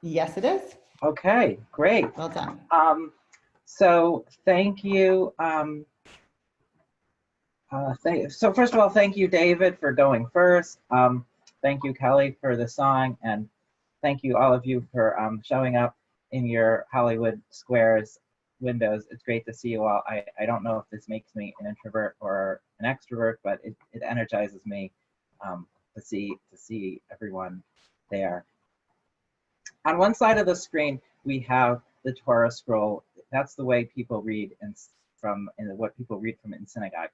Yes, it is. Okay, great. Well done. So thank you. So first of all, thank you, David, for going first. Thank you, Kelly, for the song, and thank you, all of you, for showing up in your Hollywood Squares windows. It's great to see you all. I don't know if this makes me an introvert or an extrovert, but it energizes me to see everyone there. On one side of the screen, we have the Torah scroll. That's the way people read what people read from in synagogue.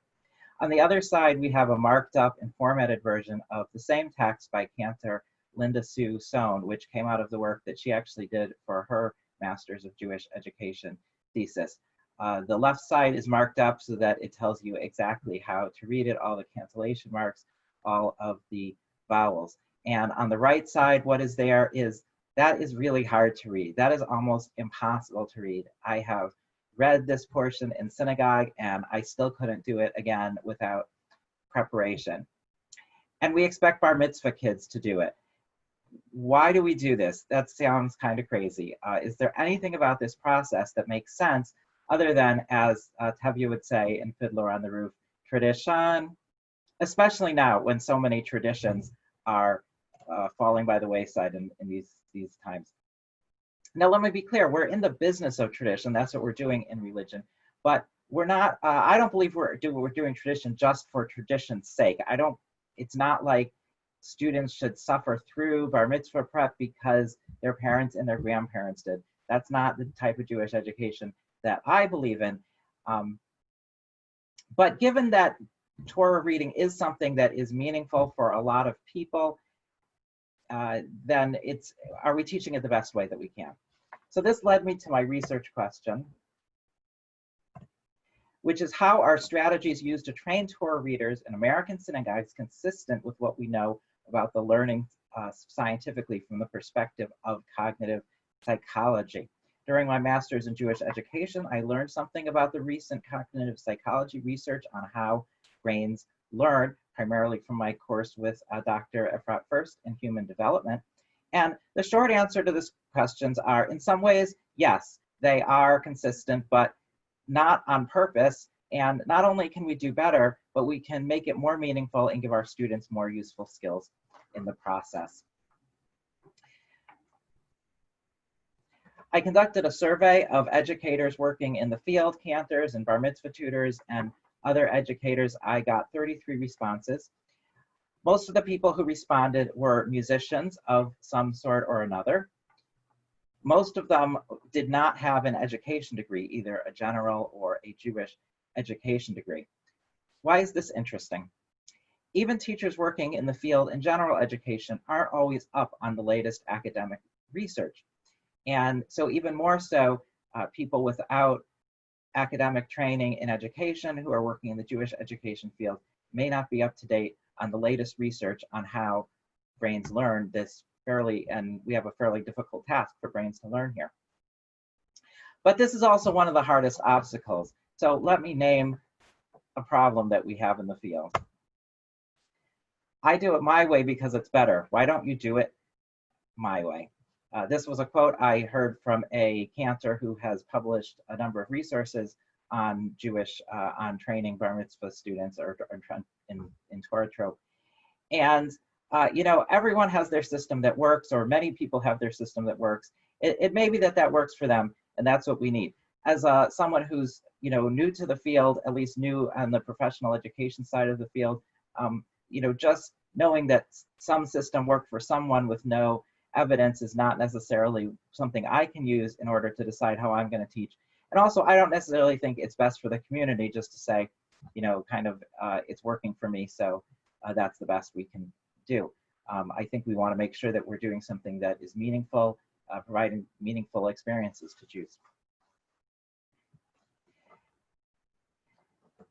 On the other side, we have a marked up and formatted version of the same text by Cantor Linda Sue Sohn, which came out of the work that she actually did for her Master's of Jewish Education thesis. The left side is marked up so that it tells you exactly how to read it, all the cancellation marks, all of the vowels. And on the right side, what is there is, that is really hard to read. That is almost impossible to read. I have read this portion in synagogue and I still couldn't do it again without preparation. And we expect bar mitzvah kids to do it. Why do we do this? That sounds kind of crazy. Is there anything about this process that makes sense other than, as Tevye would say in Fiddler on the Roof, tradition? Especially now when so many traditions are falling by the wayside in these times. Now, let me be clear, we're in the business of tradition. That's what we're doing in religion. But we're not, I don't believe we're doing tradition just for tradition's sake. It's not like students should suffer through bar mitzvah prep because their parents and their grandparents did. That's not the type of Jewish education that I believe in. But given that Torah reading is something that is meaningful for a lot of people, then are we teaching it the best way that we can? So this led me to my research question, which is, how are strategies used to train Torah readers in American synagogues consistent with what we know about the learning scientifically from the perspective of cognitive psychology? During my master's in Jewish education, I learned something about the recent cognitive psychology research on how brains learn, primarily from my course with Dr. Efrat First in human development. And the short answer to these questions are, in some ways, yes, they are consistent, but not on purpose. And not only can we do better, but we can make it more meaningful and give our students more useful skills in the process. I conducted a survey of educators working in the field, cantors and bar mitzvah tutors and other educators. I got 33 responses. Most of the people who responded were musicians of some sort or another. Most of them did not have an education degree, either a general or a Jewish education degree. Why is this interesting? Even teachers working in the field in general education aren't always up on the latest academic research. And so even more so, people without academic training in education who are working in the Jewish education field may not be up to date on the latest research on how brains learn this and we have a fairly difficult task for brains to learn here. But this is also one of the hardest obstacles. So let me name a problem that we have in the field. I do it my way because it's better. Why don't you do it my way? This was a quote I heard from a cantor who has published a number of resources on on training bar mitzvah students or in Torah trope. And everyone has their system that works, or many people have their system that works. It may be that works for them, and that's what we need. As someone who's new to the field, at least new on the professional education side of the field, just knowing that some system worked for someone with no evidence is not necessarily something I can use in order to decide how I'm going to teach. And also, I don't necessarily think it's best for the community just to say, it's working for me, so that's the best we can do. I think we want to make sure that we're doing something that is meaningful, providing meaningful experiences to Jews.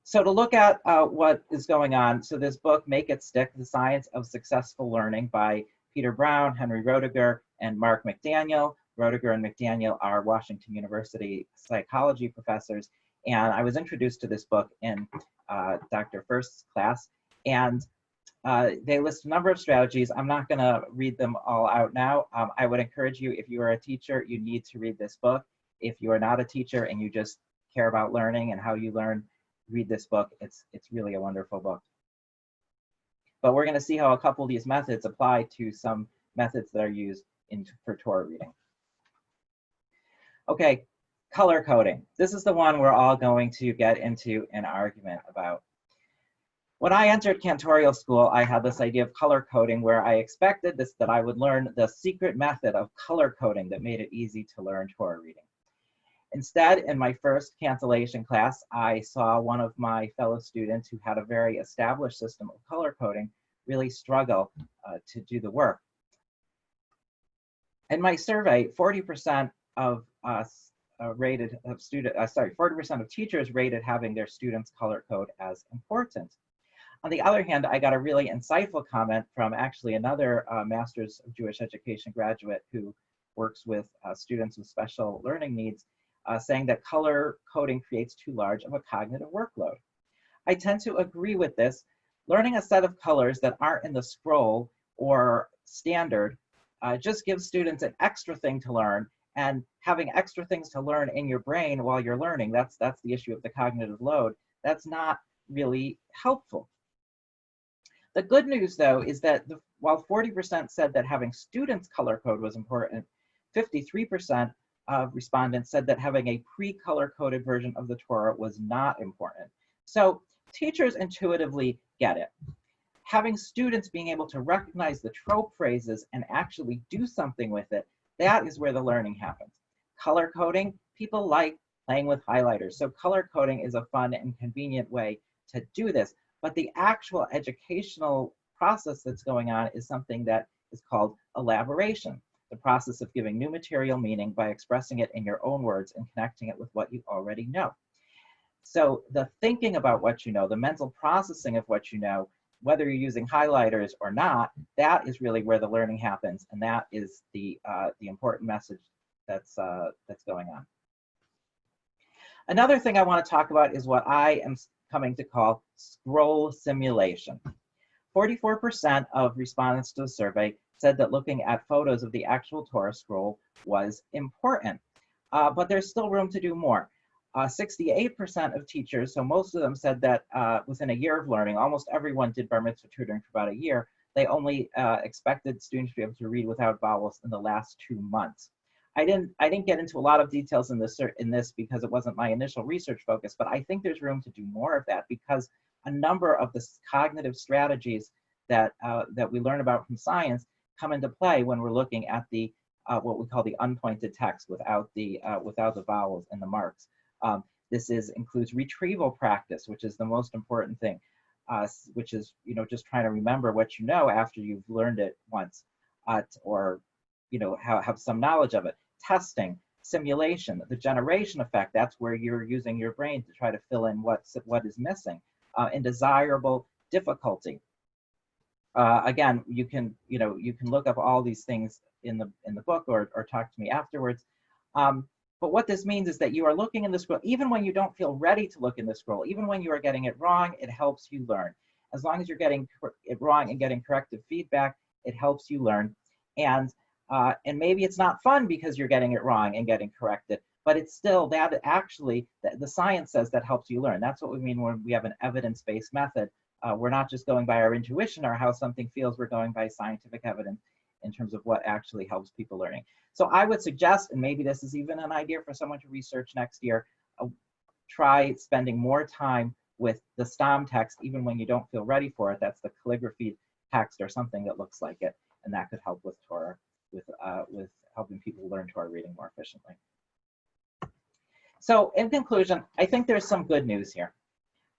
So to look at what is going on, so this book, Make It Stick, The Science of Successful Learning by Peter Brown, Henry Roediger, and Mark McDaniel. Roediger and McDaniel are Washington University psychology professors. And I was introduced to this book in Dr. First's class. And They list a number of strategies. I'm not going to read them all out now. I would encourage you, if you are a teacher, you need to read this book. If you are not a teacher and you just care about learning and how you learn, read this book. It's really a wonderful book. But we're going to see how a couple of these methods apply to some methods that are used for Torah reading. Okay, color coding. This is the one we're all going to get into an argument about. When I entered cantorial school, I had this idea of color coding where I expected that I would learn the secret method of color coding that made it easy to learn Torah reading. Instead, in my first cancellation class, I saw one of my fellow students who had a very established system of color coding really struggle to do the work. In my survey, 40% of 40% of teachers rated having their students color code as important. On the other hand, I got a really insightful comment from actually another Master's of Jewish Education graduate who works with students with special learning needs, saying that color coding creates too large of a cognitive workload. I tend to agree with this. Learning a set of colors that aren't in the scroll or standard just gives students an extra thing to learn, and having extra things to learn in your brain while you're learning, that's the issue of the cognitive load. That's not really helpful. The good news, though, is that while 40% said that having students color code was important, 53% of respondents said that having a pre-color coded version of the Torah was not important. So teachers intuitively get it. Having students being able to recognize the trope phrases and actually do something with it, that is where the learning happens. Color coding, people like playing with highlighters. So color coding is a fun and convenient way to do this. But the actual educational process that's going on is something that is called elaboration, the process of giving new material meaning by expressing it in your own words and connecting it with what you already know. So the thinking about what you know, the mental processing of what you know, whether you're using highlighters or not, that is really where the learning happens, and that is the important message that's going on. Another thing I want to talk about is what I am coming to call scroll simulation. 44% of respondents to the survey said that looking at photos of the actual Torah scroll was important, but there's still room to do more. 68% of teachers, so most of them said that within a year of learning, almost everyone did bar mitzvah tutoring for about a year, they only expected students to be able to read without vowels in the last 2 months. I didn't get into a lot of details in this because it wasn't my initial research focus, but I think there's room to do more of that because a number of the cognitive strategies that we learn about from science come into play when we're looking at the what we call the unpointed text without the vowels and the marks. This includes retrieval practice, which is the most important thing, which is just trying to remember what you know after you've learned it once, or have some knowledge of it. Testing, simulation, the generation effect, that's where you're using your brain to try to fill in what is missing, and desirable difficulty. Again, you can look up all these things in the book or talk to me afterwards. But what this means is that you are looking in the scroll, even when you don't feel ready to look in the scroll, even when you are getting it wrong, it helps you learn. As long as you're getting it wrong and getting corrective feedback, it helps you learn. And maybe it's not fun because you're getting it wrong and getting corrected, but it's still that actually, the science says that helps you learn. That's what we mean when we have an evidence-based method. We're not just going by our intuition or how something feels, we're going by scientific evidence in terms of what actually helps people learning. So I would suggest, and maybe this is even an idea for someone to research next year, try spending more time with the stam text, even when you don't feel ready for it. That's the calligraphy text or something that looks like it, and that could help with Torah, with helping people learn Torah reading more efficiently. So in conclusion, I think there's some good news here.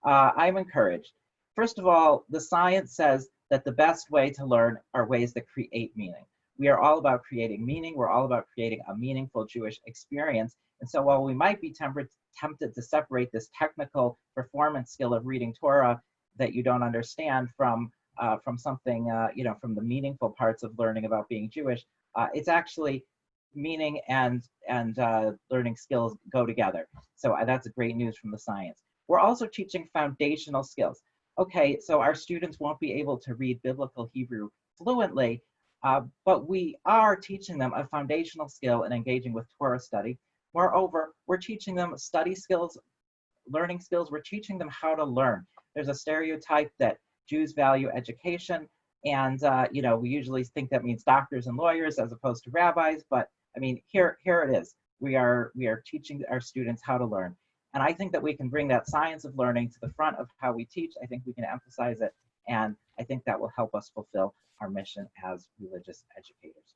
I'm encouraged. First of all, the science says that the best way to learn are ways that create meaning. We are all about creating meaning. We're all about creating a meaningful Jewish experience. And so while we might be tempted to separate this technical performance skill of reading Torah that you don't understand from something, from the meaningful parts of learning about being Jewish, it's actually meaning and learning skills go together. So that's great news from the science. We're also teaching foundational skills. okay, so our students won't be able to read biblical Hebrew fluently, but we are teaching them a foundational skill in engaging with Torah study. Moreover, we're teaching them study skills, learning skills. We're teaching them how to learn. There's a stereotype that Jews value education, and you know, we usually think that means doctors and lawyers as opposed to rabbis. But I mean, here it is. We are teaching our students how to learn, and I think that we can bring that science of learning to the front of how we teach. I think we can emphasize it, and I think that will help us fulfill our mission as religious educators.